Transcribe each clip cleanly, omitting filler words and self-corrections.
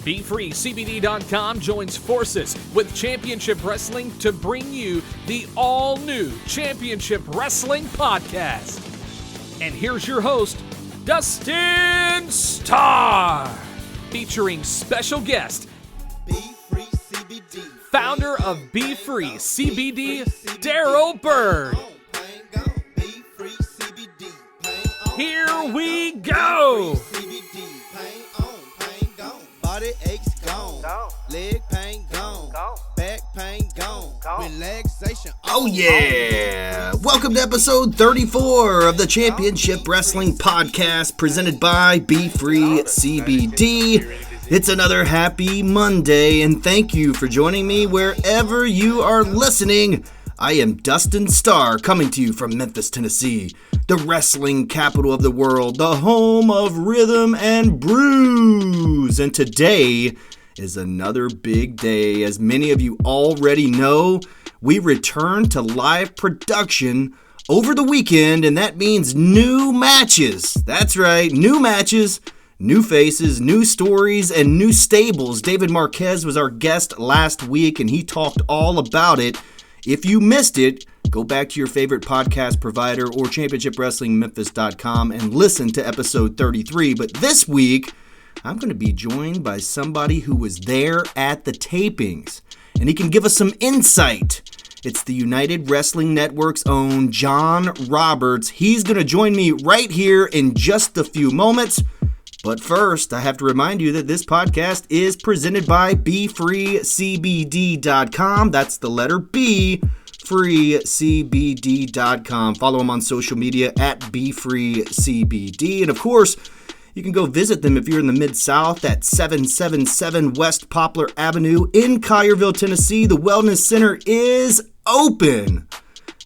BFree CBD.com joins forces with Championship Wrestling to bring you the all-new Championship Wrestling podcast. And here's your host, Dustin Starr, featuring special guest, BFree CBD, founder of BFree CBD, Daryl Bird. Here we go! Body aches gone, leg pain gone, back pain gone, relaxation. Oh yeah! Welcome to episode 34 of the Championship Wrestling podcast presented by BFree CBD. It's another happy Monday, and thank you for joining me wherever you are listening. I am Dustin Starr, coming to you from Memphis, Tennessee, the wrestling capital of the world, the home of rhythm and brews. And today is another big day. As many of you already know, we return to live production over the weekend, and that means new matches. That's right, new matches, new faces, new stories, and new stables. David Marquez was our guest last week, and he talked all about it. If you missed it, go back to your favorite podcast provider or ChampionshipWrestlingMemphis.com and listen to episode 33. But this week, I'm going to be joined by somebody who was there at the tapings, and he can give us some insight. It's the United Wrestling Network's own John Roberts. He's going to join me right here in just a few moments. But first, I have to remind you that this podcast is presented by BFreeCBD.com. That's the letter B, FreeCBD.com. Follow them on social media at BFreeCBD. And of course, you can go visit them if you're in the Mid-South at 777 West Poplar Avenue in Collierville, Tennessee. The Wellness Center is open,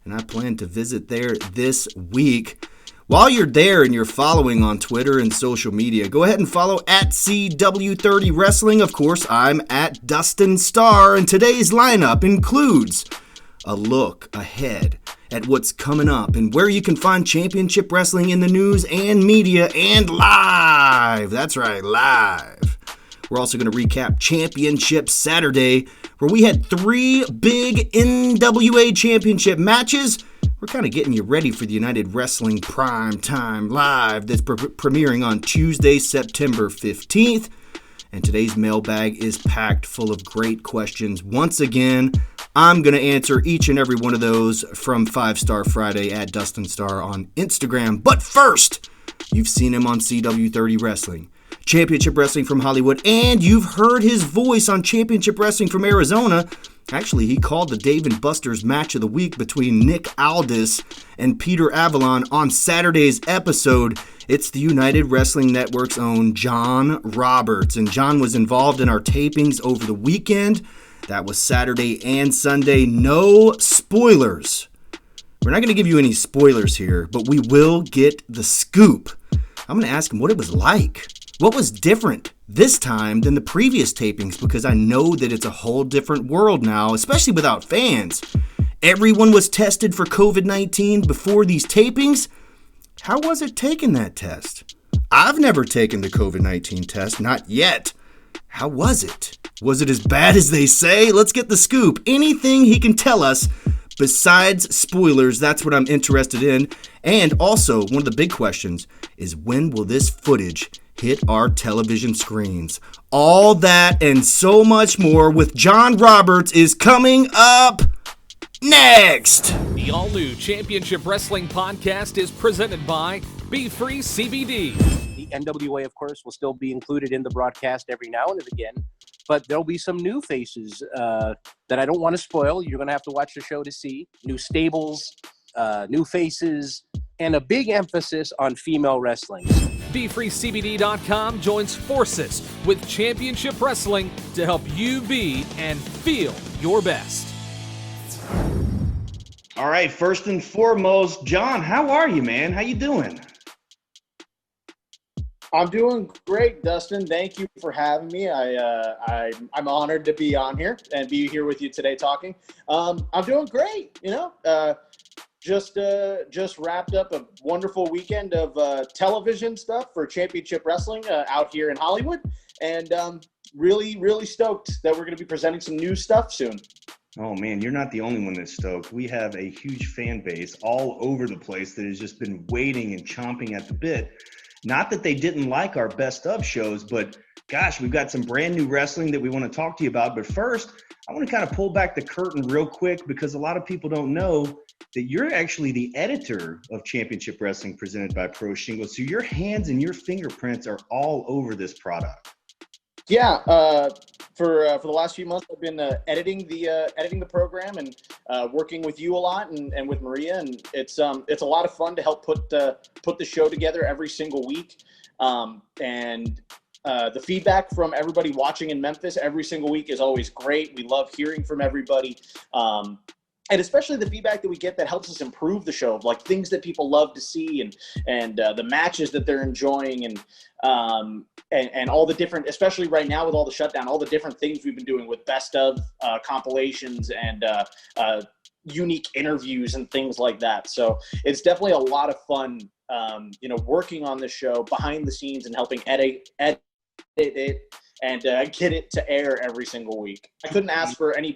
and I plan to visit there this week. While you're there and you're following on Twitter and social media, go ahead and follow at CW30 Wrestling. Of course, I'm at Dustin Starr, and today's lineup includes a look ahead at what's coming up and where you can find Championship Wrestling in the news and media and live. That's right, live. We're also going to recap Championship Saturday, where we had 3 big NWA Championship matches. We're kind of getting you ready for the United Wrestling Prime Time Live that's premiering on Tuesday, September 15th. And today's mailbag is packed full of great questions. Once again, I'm going to answer each and every one of those from 5 Star Friday at Dustin Starr on Instagram. But first, you've seen him on CW30 Wrestling, Championship Wrestling from Hollywood, and you've heard his voice on Championship Wrestling from Arizona. Actually, he called the Dave and Buster's match of the week between Nick Aldis and Peter Avalon on Saturday's episode. It's the United Wrestling Network's own John Roberts, and John was involved in our tapings over the weekend. That was Saturday and Sunday. No spoilers. We're not going to give you any spoilers here, but we will get the scoop. I'm going to ask him what it was like. What was different this time than the previous tapings? Because I know that it's a whole different world now, especially without fans. Everyone was tested for COVID-19 before these tapings. How was it taking that test? I've never taken the COVID-19 test, not yet. How was it? Was it as bad as they say? Let's get the scoop. Anything he can tell us besides spoilers, that's what I'm interested in. And also, one of the big questions is, when will this footage hit our television screens? All that and so much more with John Roberts is coming up next. The all-new Championship Wrestling podcast is presented by BFree CBD. The NWA, of course, will still be included in the broadcast every now and again, but there'll be some new faces that I don't want to spoil. You're going to have to watch the show to see. New stables, new faces, and a big emphasis on female wrestling. BFreeCBD.com joins forces with Championship Wrestling to help you be and feel your best. All right, first and foremost, John, how are you, man? How you doing? I'm doing great, Dustin. Thank you for having me. I'm honored to be on here and be here with you today talking. I'm doing great, Just wrapped up a wonderful weekend of television stuff for Championship Wrestling out here in Hollywood. And really, really stoked that we're going to be presenting some new stuff soon. Oh, man, you're not the only one that's stoked. We have a huge fan base all over the place that has just been waiting and chomping at the bit. Not that they didn't like our best of shows, but gosh, we've got some brand new wrestling that we want to talk to you about. But first, I want to kind of pull back the curtain real quick because a lot of people don't know that you're actually the editor of Championship Wrestling presented by Pro Shingo. So your hands and your fingerprints are all over this product. Yeah, for the last few months, I've been editing the program and working with you a lot and with Maria, and it's a lot of fun to help put the show together every single week. And the feedback from everybody watching in Memphis every single week is always great. We love hearing from everybody. And especially the feedback that we get that helps us improve the show, like things that people love to see and the matches that they're enjoying and all the different, especially right now with all the shutdown, all the different things we've been doing with best of compilations and unique interviews and things like that. So it's definitely a lot of fun, working on this show behind the scenes and helping edit it and get it to air every single week. I couldn't ask for any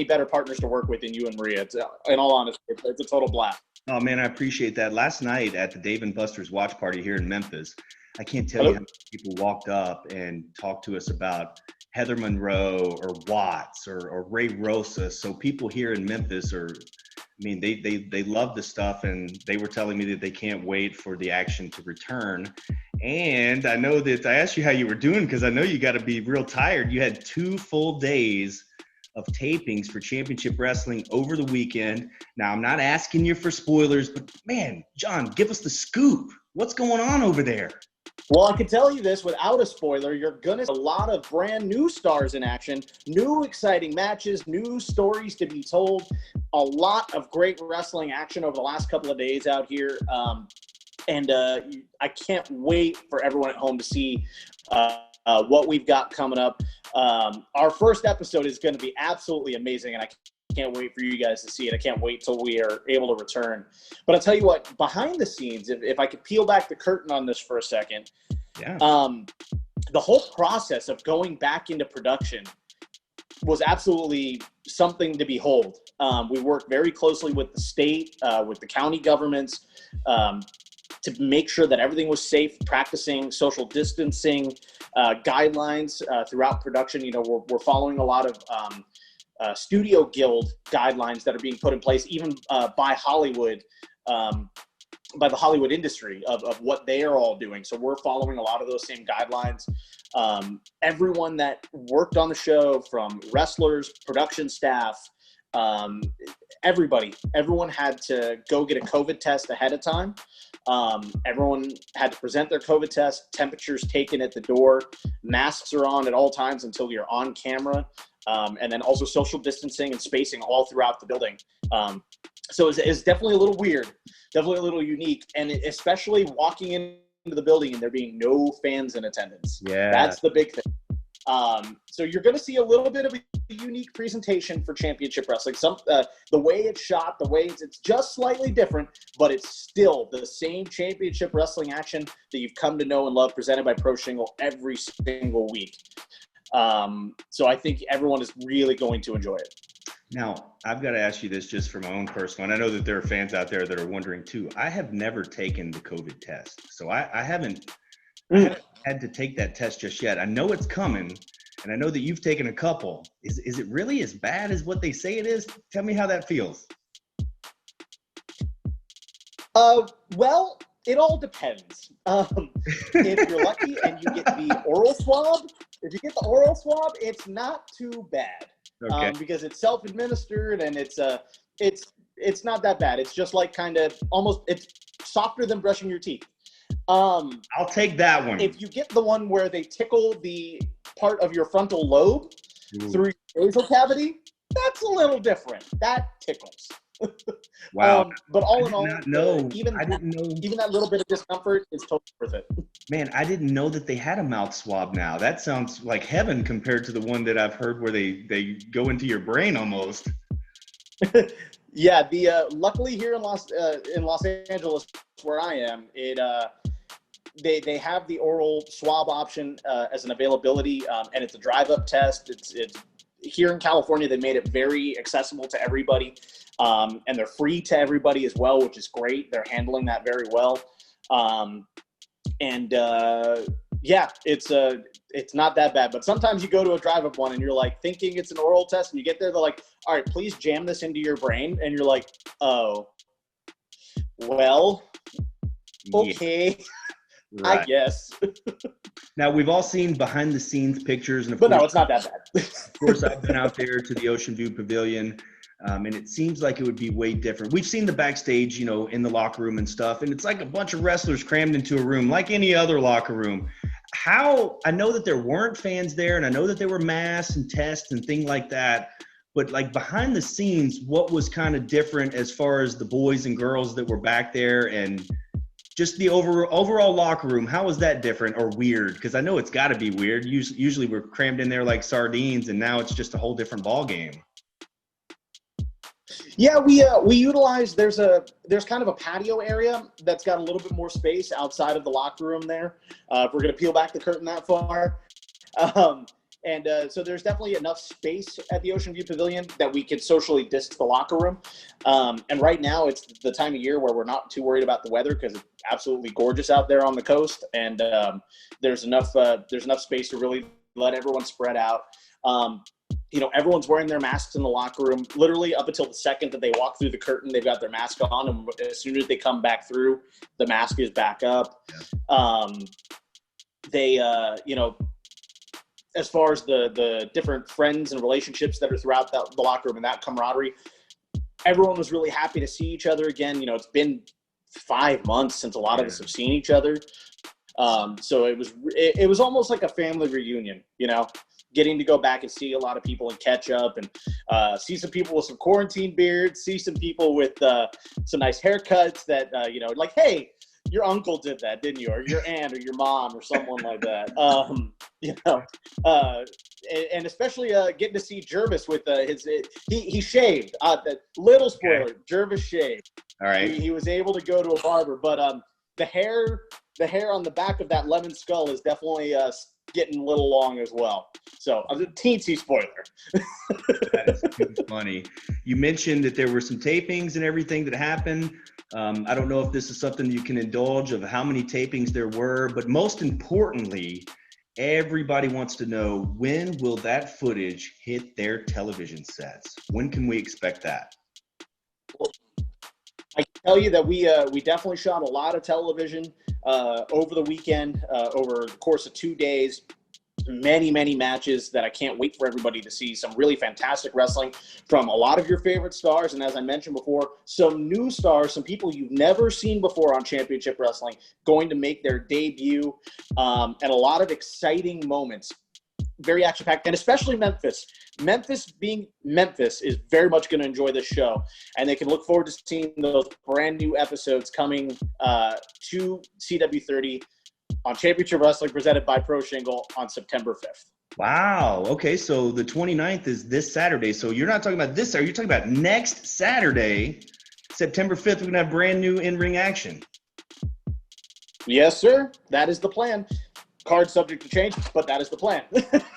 better partners to work with than you and Maria. In all honesty, it's a total blast. Oh, man, I appreciate that. Last night at the Dave & Buster's watch party here in Memphis, I can't tell you how many people walked up and talked to us about Heather Monroe or Watts or Ray Rosas. So people here in Memphis they love the stuff, and they were telling me that they can't wait for the action to return. And I know that I asked you how you were doing because I know you got to be real tired. You had 2 full days of tapings for Championship Wrestling over the weekend. Now, I'm not asking you for spoilers, but man, John, give us the scoop. What's going on over there? Well, I can tell you this without a spoiler, you're going to see a lot of brand new stars in action, new exciting matches, new stories to be told, a lot of great wrestling action over the last couple of days out here. And I can't wait for everyone at home to see what we've got coming up. Our first episode is going to be absolutely amazing, and I can't wait for you guys to see it. I can't wait till we are able to return. But I'll tell you what, behind the scenes, if I could peel back the curtain on this for a second, the whole process of going back into production was absolutely something to behold. We worked very closely with the state, with the county governments, to make sure that everything was safe, practicing social distancing guidelines throughout production. We're following a lot of Studio Guild guidelines that are being put in place, even by Hollywood, by the Hollywood industry of what they are all doing. So we're following a lot of those same guidelines. Everyone that worked on the show, from wrestlers, production staff, everyone had to go get a COVID test ahead of time. Everyone had to present their COVID test, temperatures taken at the door, masks are on at all times until you're on camera, and then also social distancing and spacing all throughout the building. So it's definitely a little weird, definitely a little unique, and especially walking into the building and there being no fans in attendance. Yeah, that's the big thing. So you're going to see a little bit of a unique presentation for Championship Wrestling. The way it's shot, the way it's just slightly different, but it's still the same Championship Wrestling action that you've come to know and love, presented by Pro Shingle every single week. So I think everyone is really going to enjoy it. Now, I've got to ask you this just for my own personal, and I know that there are fans out there that are wondering too. I have never taken the COVID test, so I haven't had to take that test just yet. I know it's coming, and I know that you've taken a couple. Is it really as bad as what they say it is? Tell me how that feels. Well, it all depends. If you're lucky and you get the oral swab, it's not too bad. Okay. Because it's self-administered and it's not that bad. It's just like it's softer than brushing your teeth. I'll take that one. If you get the one where they tickle the part of your frontal lobe through your nasal cavity, that's a little different. That tickles. Wow. But all in all, even that little bit of discomfort is totally worth it. Man, I didn't know that they had a mouth swab now. That sounds like heaven compared to the one that I've heard where they go into your brain almost. Yeah, luckily here in Los Angeles, where I am, they have the oral swab option as an availability, and it's a drive-up test. It's here in California, they made it very accessible to everybody, and they're free to everybody as well, which is great. They're handling that very well. Yeah, it's not that bad, but sometimes you go to a drive-up one and you're like thinking it's an oral test, and you get there, they're like, all right, please jam this into your brain. And you're like, oh, well, okay. Yeah. Right. I guess. Now, we've all seen behind the scenes pictures, and no, it's not that bad. Of course, I've been out there to the Ocean View Pavilion, and it seems like it would be way different. We've seen the backstage, in the locker room and stuff, and it's like a bunch of wrestlers crammed into a room, like any other locker room. I know that there weren't fans there, and I know that there were masks and tests and things like that, but like behind the scenes, what was kind of different as far as the boys and girls that were back there, and just the overall locker room, how was that different or weird? Because I know it's got to be weird. Usually we're crammed in there like sardines, and now it's just a whole different ball game. Yeah, we utilize, there's kind of a patio area that's got a little bit more space outside of the locker room there. If we're going to peel back the curtain that far. So there's definitely enough space at the Ocean View Pavilion that we could socially distance the locker room. And right now it's the time of year where we're not too worried about the weather because it's absolutely gorgeous out there on the coast. And there's enough space to really let everyone spread out. Everyone's wearing their masks in the locker room, literally up until the second that they walk through the curtain, they've got their mask on. And as soon as they come back through, the mask is back up. As far as the different friends and relationships that are throughout the locker room and that camaraderie, everyone was really happy to see each other again. It's been 5 months since a lot of us have seen each other. So it was almost like a family reunion, getting to go back and see a lot of people and catch up and see some people with some quarantine beards, see some people with some nice haircuts that, like, hey, your uncle did that, didn't you? Or your aunt or your mom or someone like that. And especially getting to see Jervis with he shaved. Little spoiler, okay. Jervis shaved. All right. He was able to go to a barber, but the hair on the back of that lemon skull is definitely getting a little long as well. So a teensy spoiler. That is too funny. You mentioned that there were some tapings and everything that happened. I don't know if this is something you can indulge of how many tapings there were, but most importantly, everybody wants to know, when will that footage hit their television sets? When can we expect that? Well, I can tell you that we definitely shot a lot of television over the weekend, over the course of 2 days. Many matches that I can't wait for everybody to see. Some really fantastic wrestling from a lot of your favorite stars, and as I mentioned before, some new stars, some people you've never seen before on Championship Wrestling going to make their debut, and a lot of exciting moments. Very action-packed, and especially Memphis. Memphis is very much going to enjoy this show, and they can look forward to seeing those brand new episodes coming to CW30 on Championship Wrestling presented by Pro Shingle on September 5th. Wow. Okay, so the 29th is this Saturday. So you're not talking about this, are you talking about next Saturday, September 5th, we're going to have brand new in-ring action? Yes, sir. That is the plan. Card subject to change, but that is the plan.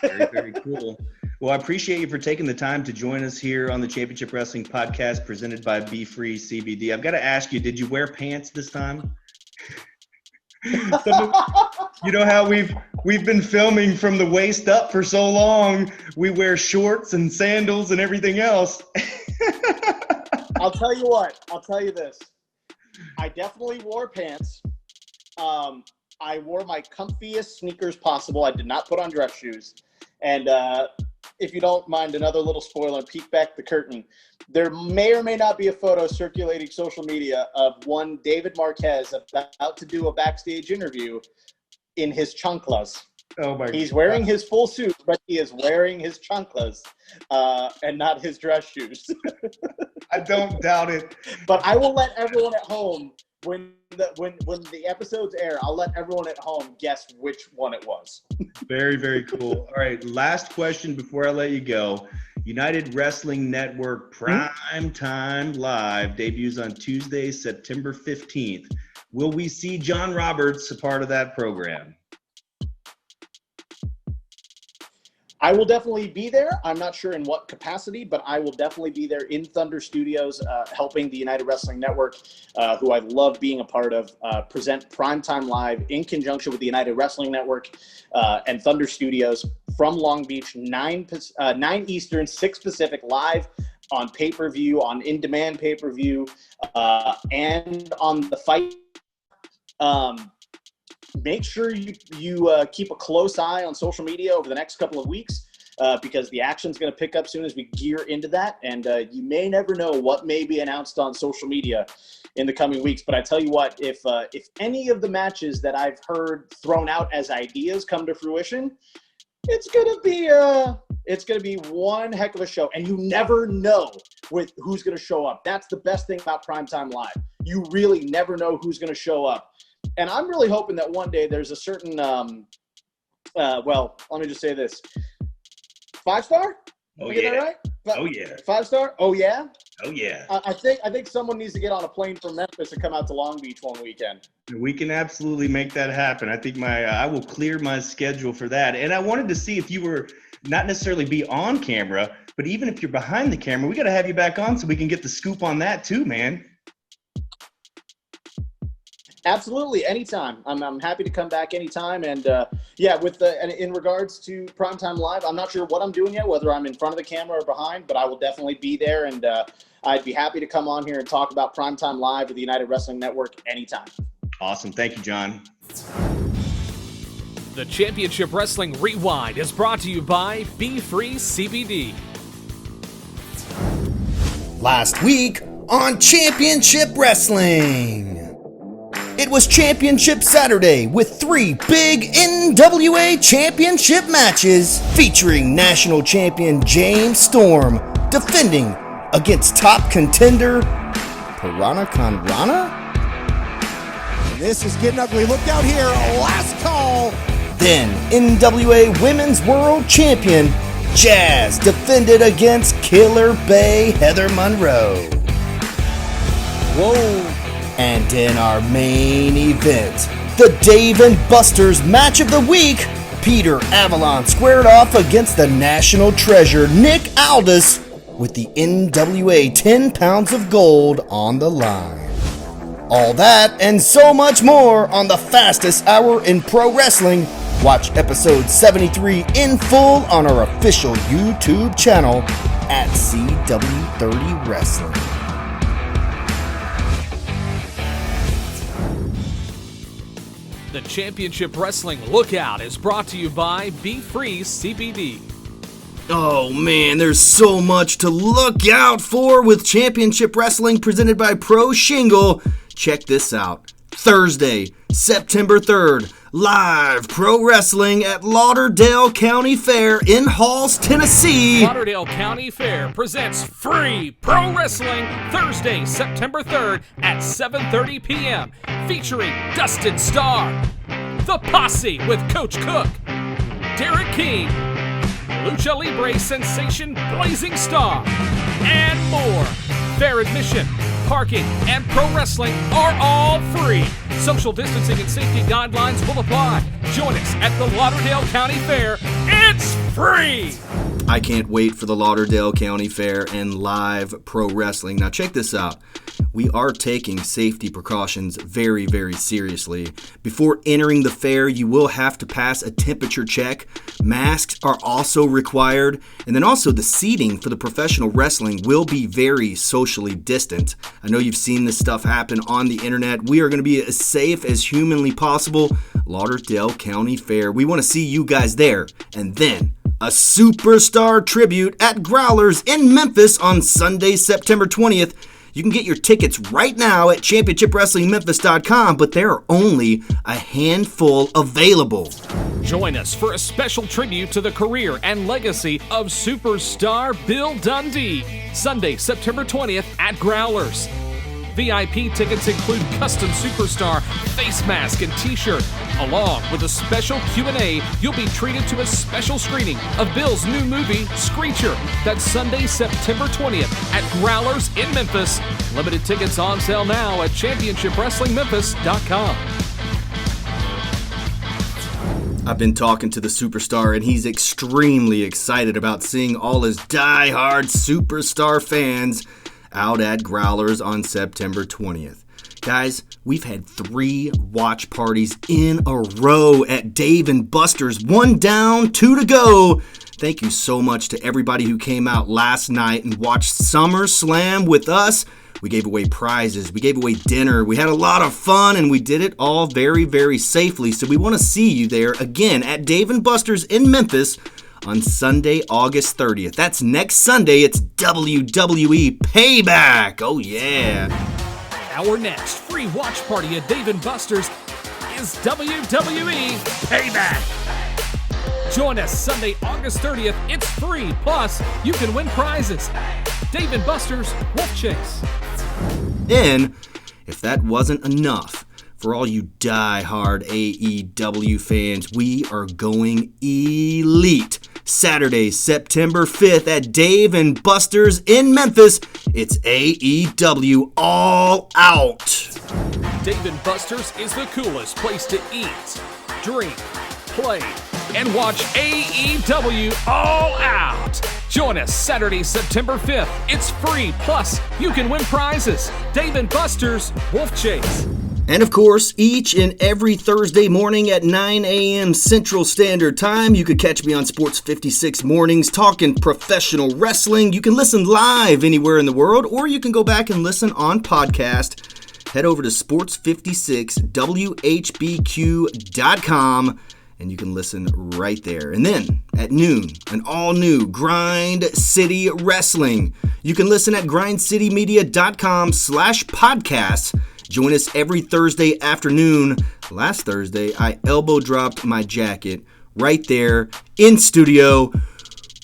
Very, very cool. Well, I appreciate you for taking the time to join us here on the Championship Wrestling podcast presented by BFree CBD. I've got to ask you, did you wear pants this time? You know how we've been filming from the waist up for so long, we wear shorts and sandals and everything else. I'll tell you this, I definitely wore pants. I wore my comfiest sneakers possible. I did not put on dress shoes. And if you don't mind another little spoiler and peek back the curtain, there may or may not be a photo circulating social media of one David Marquez about to do a backstage interview in his chanclas. Oh my God. He's wearing his full suit, but he is wearing his chanclas and not his dress shoes. I don't doubt it. But I will let everyone at home, when the episodes air, I'll let everyone at home guess which one it was. Very, very cool. All right, last question before I let you go. United Wrestling Network Prime Time Live debuts on Tuesday, September 15th. Will we see John Roberts a part of that program? I will definitely be there. I'm not sure in what capacity, but I will definitely be there in Thunder Studios, helping the United Wrestling Network, who I love being a part of, present Primetime Live in conjunction with the United Wrestling Network and Thunder Studios from Long Beach, 9 Eastern, 6 Pacific, live on pay-per-view, on in-demand pay-per-view, and on the fight. Make sure you keep a close eye on social media over the next couple of weeks because the action's going to pick up soon as we gear into that. And you may never know what may be announced on social media in the coming weeks. But I tell you what, if any of the matches that I've heard thrown out as ideas come to fruition, it's going to be one heck of a show. And you never know with who's going to show up. That's the best thing about Primetime Live. You really never know who's going to show up. And I'm really hoping that one day there's a certain, well, let me just say this. 5-star? Oh, Did I get yeah. that right? Oh, yeah. 5-star? Oh, yeah? Oh, yeah. I think someone needs to get on a plane from Memphis and come out to Long Beach one weekend. We can absolutely make that happen. I think I will clear my schedule for that. And I wanted to see if you were not necessarily be on camera, but even if you're behind the camera, we got to have you back on so we can get the scoop on that too, man. Absolutely, anytime. I'm happy to come back anytime. And yeah, and in regards to Primetime Live, I'm not sure what I'm doing yet, whether I'm in front of the camera or behind, but I will definitely be there. And I'd be happy to come on here and talk about Primetime Live with the United Wrestling Network anytime. Awesome. Thank you, John. The Championship Wrestling Rewind is brought to you by BFree CBD. Last week on Championship Wrestling. It was Championship Saturday with 3 big NWA Championship matches featuring National Champion James Storm defending against top contender Piranha Conrana. This is getting ugly. Look out here. Last call. Then NWA Women's World Champion Jazz defended against Killer Bay Heather Monroe. Whoa. And in our main event, the Dave and Buster's match of the week, Peter Avalon squared off against the national treasure Nick Aldis with the NWA 10 pounds of gold on the line. All that and so much more on the fastest hour in pro wrestling. Watch episode 73 in full on our official YouTube channel at CW30 Wrestling. The Championship Wrestling Lookout is brought to you by BFree CBD. Oh man, there's so much to look out for with Championship Wrestling presented by Pro Shingle. Check this out. Thursday, September 3rd, live pro wrestling at Lauderdale County Fair in Halls, Tennessee. Lauderdale County Fair presents Free Pro Wrestling Thursday, September 3rd at 7:30 p.m. featuring Dustin Starr, The Posse with Coach Cook, Derek King, Lucha Libre Sensation Blazing Star, and more. Fair admission, parking, and pro wrestling are all free. Social distancing and safety guidelines will apply. Join us at the Lauderdale County Fair. It's free! I can't wait for the Lauderdale County Fair and live pro wrestling. Now check this out. We are taking safety precautions very, very seriously. Before entering the fair, you will have to pass a temperature check. Masks are also required. And then also the seating for the professional wrestling will be very socially distant. I know you've seen this stuff happen on the internet. We are going to be as safe as humanly possible. Lauderdale County Fair. We want to see you guys there. And then a superstar tribute at Growlers in Memphis on Sunday, September 20th. You can get your tickets right now at championshipwrestlingmemphis.com, but there are only a handful available. Join us for a special tribute to the career and legacy of superstar Bill Dundee, Sunday, September 20th at Growlers. VIP tickets include custom superstar face mask and t-shirt. Along with a special Q&A, you'll be treated to a special screening of Bill's new movie, Screecher. That's Sunday, September 20th at Growlers in Memphis. Limited tickets on sale now at ChampionshipWrestlingMemphis.com. I've been talking to the superstar, and he's extremely excited about seeing all his die-hard superstar fans out at Growlers on September 20th. Guys, we've had 3 watch parties in a row at Dave & Buster's. 1 down, 2 to go. Thank you so much to everybody who came out last night and watched SummerSlam with us. We gave away prizes, we gave away dinner, we had a lot of fun, and we did it all very, very safely. So we want to see you there again at Dave & Buster's in Memphis on Sunday, August 30th. That's next Sunday. It's WWE Payback. Oh, yeah. Our next free watch party at Dave & Buster's is WWE Payback. Join us Sunday, August 30th. It's free. Plus, you can win prizes. Dave & Buster's Wolf Chase. And if that wasn't enough, for all you die-hard AEW fans, we are going elite. Saturday, September 5th at Dave & Buster's in Memphis. It's AEW All Out. Dave & Buster's is the coolest place to eat, drink, play, and watch AEW All Out. Join us Saturday, September 5th. It's free. Plus, you can win prizes. Dave & Buster's Wolf Chase. And of course, each and every Thursday morning at 9 a.m. Central Standard Time, you could catch me on Sports 56 Mornings talking professional wrestling. You can listen live anywhere in the world, or you can go back and listen on podcast. Head over to sports56whbq.com. and you can listen right there. And then at noon, an all-new Grind City Wrestling. You can listen at grindcitymedia.com/podcasts. Join us every Thursday afternoon. Last Thursday, I elbow dropped my jacket right there in studio.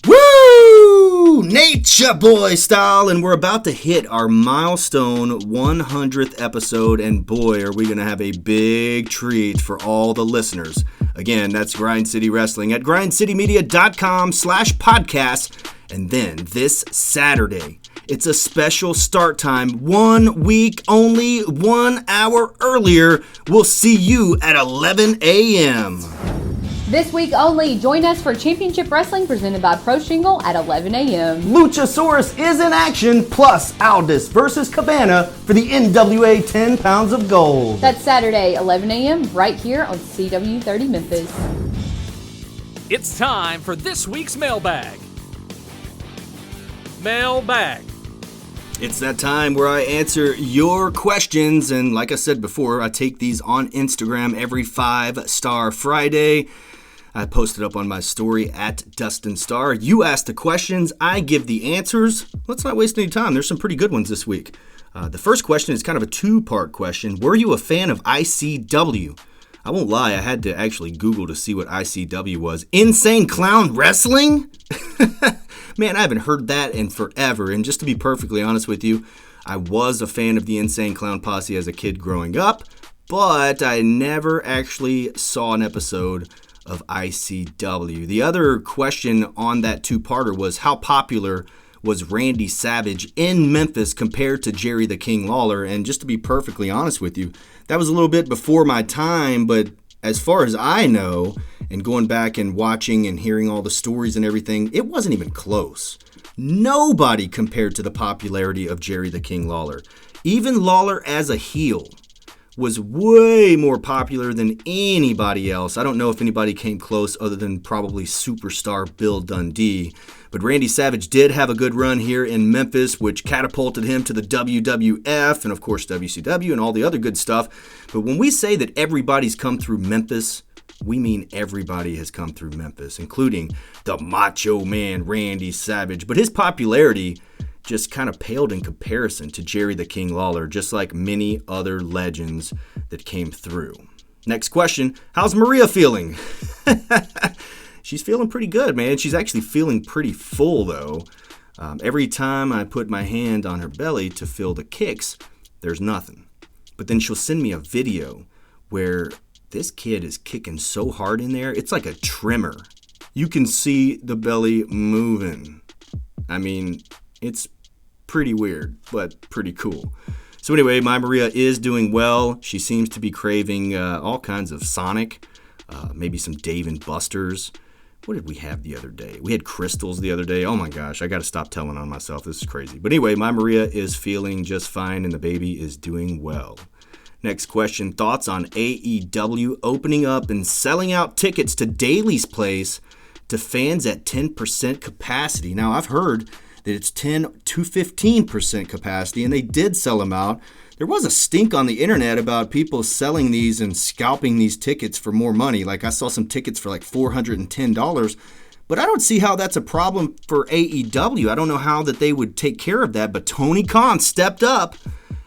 Woo! Nature Boy style. And we're about to hit our milestone 100th episode. And boy, are we going to have a big treat for all the listeners. Again, that's Grind City Wrestling at grindcitymedia.com/podcasts. And then this Saturday, it's a special start time, 1 week only, 1 hour earlier. We'll see you at 11 a.m. This week only, join us for Championship Wrestling presented by Pro Shingle at 11 a.m. Luchasaurus is in action, plus Aldis versus Cabana for the NWA 10 pounds of gold. That's Saturday, 11 a.m. right here on CW30 Memphis. It's time for this week's mailbag. Mailbag. It's that time where I answer your questions, and like I said before, I take these on Instagram every 5-Star Friday. I post it up on my story at Dustin Starr. You ask the questions, I give the answers. Let's not waste any time. There's some pretty good ones this week. The first question is kind of a 2-part question. Were you a fan of ICW? I won't lie, I had to actually Google to see what ICW was. Insane Clown Wrestling? Man, I haven't heard that in forever. And just to be perfectly honest with you, I was a fan of the Insane Clown Posse as a kid growing up, but I never actually saw an episode of ICW. The other question on that 2-parter was how popular was Randy Savage in Memphis compared to Jerry the King Lawler? And just to be perfectly honest with you, that was a little bit before my time, but as far as I know, and going back and watching and hearing all the stories and everything, it wasn't even close. Nobody compared to the popularity of Jerry the King Lawler. Even Lawler as a heel was way more popular than anybody else. I don't know if anybody came close other than probably superstar Bill Dundee. But Randy Savage did have a good run here in Memphis, which catapulted him to the WWF and, of course, WCW and all the other good stuff. But when we say that everybody's come through Memphis, we mean everybody has come through Memphis, including the Macho Man Randy Savage. But his popularity just kind of paled in comparison to Jerry the King Lawler, just like many other legends that came through. Next question, how's Maria feeling? She's feeling pretty good, man. She's actually feeling pretty full, though. Every time I put my hand on her belly to feel the kicks, There's nothing. But then she'll send me a video where this kid is kicking so hard in there, it's like a trimmer. You can see the belly moving. I mean, it's pretty weird, but pretty cool. So anyway, my Maria is doing well. She seems to be craving all kinds of Sonic, maybe some Dave and Buster's. What did we have the other day? We had Crystals the other day. Oh my gosh, I got to stop telling on myself. This is crazy. But anyway, my Maria is feeling just fine and the baby is doing well. Next question, thoughts on AEW opening up and selling out tickets to Daly's Place to fans at 10% capacity. Now, I've heard that it's 10 to 15% capacity, and they did sell them out. There was a stink on the internet about people selling these and scalping these tickets for more money. Like, I saw some tickets for like $410, but I don't see how that's a problem for AEW. I don't know how that they would take care of that, but Tony Khan stepped up,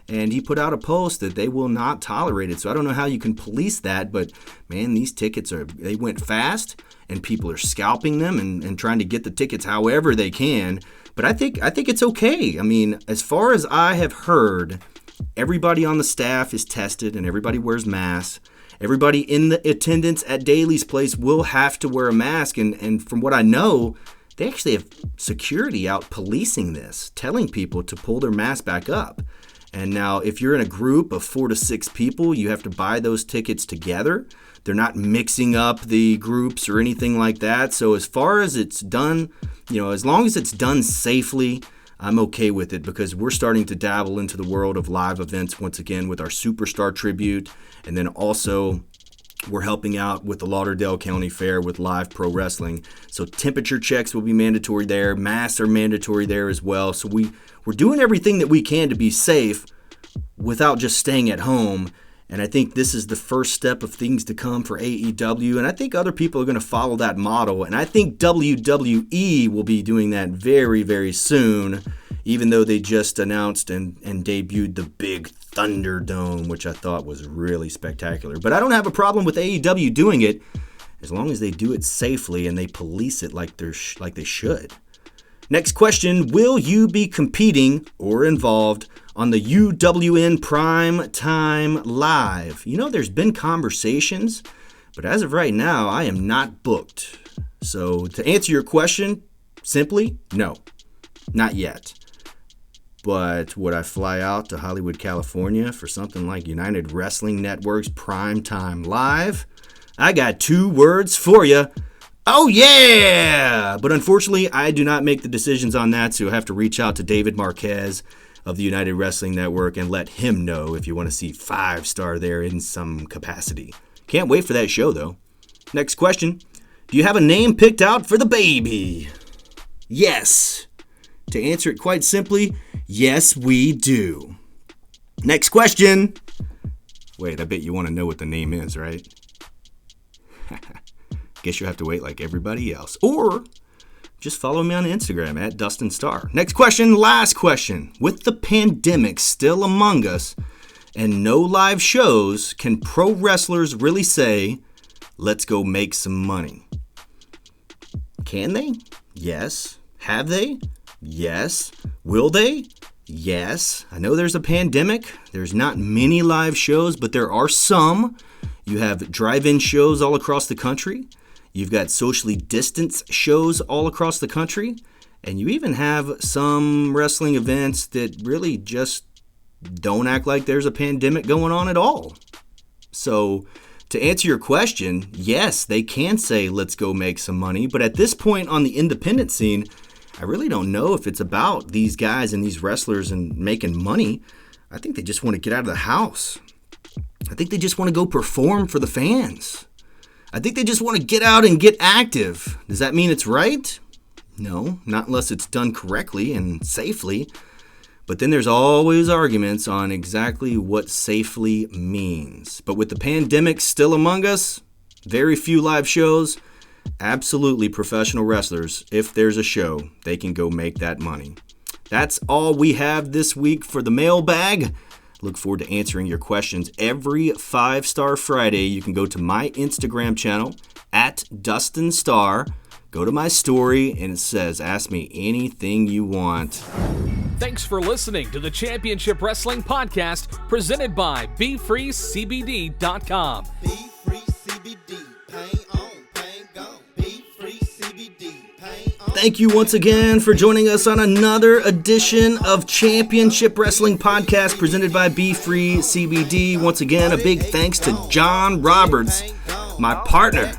and he put out a post that they will not tolerate it. So I don't know how you can police that, but man, these tickets they went fast, and people are scalping them and trying to get the tickets however they can. But I think it's okay. I mean, as far as I have heard, everybody on the staff is tested and everybody wears masks. Everybody in the attendance at Daly's Place will have to wear a mask. And from what I know, they actually have security out policing this, telling people to pull their mask back up. And now if you're in a group of 4 to 6 people, you have to buy those tickets together. They're not mixing up the groups or anything like that. So as far as it's done, as long as it's done safely, I'm okay with it, because we're starting to dabble into the world of live events once again with our Superstar Tribute. And then also we're helping out with the Lauderdale County Fair with live pro wrestling. So temperature checks will be mandatory there. Masks are mandatory there as well. So we're doing everything that we can to be safe without just staying at home. And I think this is the first step of things to come for AEW. And I think other people are going to follow that model. And I think WWE will be doing that very, very soon, even though they just announced and debuted the big Thunderdome, which I thought was really spectacular. But I don't have a problem with AEW doing it as long as they do it safely and they police it like they should. Next question, will you be competing or involved on the UWN Prime Time Live? There's been conversations, but as of right now, I am not booked. So to answer your question, simply, no, not yet. But would I fly out to Hollywood, California for something like United Wrestling Network's Prime Time Live? I got 2 words for you. Oh yeah! But unfortunately, I do not make the decisions on that, so you'll have to reach out to David Marquez of the United Wrestling Network and let him know if you want to see 5-star there in some capacity. Can't wait for that show, though. Next question. Do you have a name picked out for the baby? Yes. To answer it quite simply, yes, we do. Next question. Wait, I bet you want to know what the name is, right? Guess you'll have to wait like everybody else. Or just follow me on Instagram at Dustin Starr. Next question, last question. With the pandemic still among us and no live shows, can pro wrestlers really say, let's go make some money? Can they? Yes. Have they? Yes. Will they? Yes. I know there's a pandemic. There's not many live shows, but there are some. You have drive-in shows all across the country. You've got socially distanced shows all across the country. And you even have some wrestling events that really just don't act like there's a pandemic going on at all. So to answer your question, yes, they can say, let's go make some money. But at this point on the independent scene, I really don't know if it's about these guys and these wrestlers and making money. I think they just want to get out of the house. I think they just want to go perform for the fans. I think they just want to get out and get active. Does that mean it's right? No, not unless it's done correctly and safely. But then there's always arguments on exactly what safely means. But with the pandemic still among us, very few live shows, absolutely professional wrestlers, if there's a show, they can go make that money. That's all we have this week for the mailbag. Look forward to answering your questions every 5-Star Friday. You can go to my Instagram channel at Dustin Starr. Go to my story and it says, ask me anything you want. Thanks for listening to the Championship Wrestling Podcast presented by BFreeCBD.com. BFree CBD, pain on, pain gone. BFree CBD, pain on. Thank you once again for joining us on another edition of Championship Wrestling Podcast presented by BFree CBD. Once again, a big thanks to John Roberts, my partner.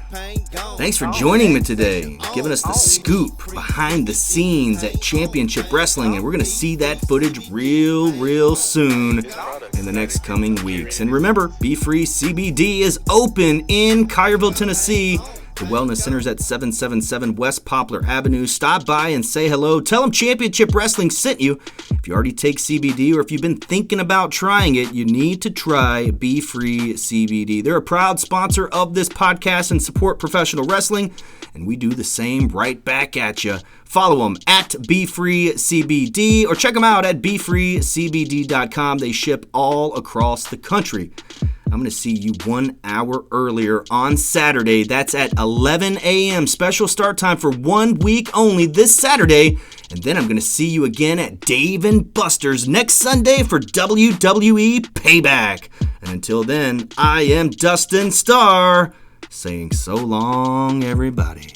Thanks for joining me today, giving us the scoop behind the scenes at Championship Wrestling, and we're going to see that footage real soon in the next coming weeks. And remember, BFree CBD is open in Collierville, Tennessee. The Wellness Center's at 777 West Poplar Avenue. Stop by and say hello. Tell them Championship Wrestling sent you. If you already take CBD or if you've been thinking about trying it, you need to try BFree CBD. They're a proud sponsor of this podcast and support professional wrestling, and we do the same right back at you. Follow them at BFree CBD or check them out at BFreeCBD.com. They ship all across the country. I'm going to see you 1 hour earlier on Saturday. That's at 11 a.m. Special start time for 1 week only this Saturday. And then I'm going to see you again at Dave & Buster's next Sunday for WWE Payback. And until then, I am Dustin Starr, saying so long, everybody.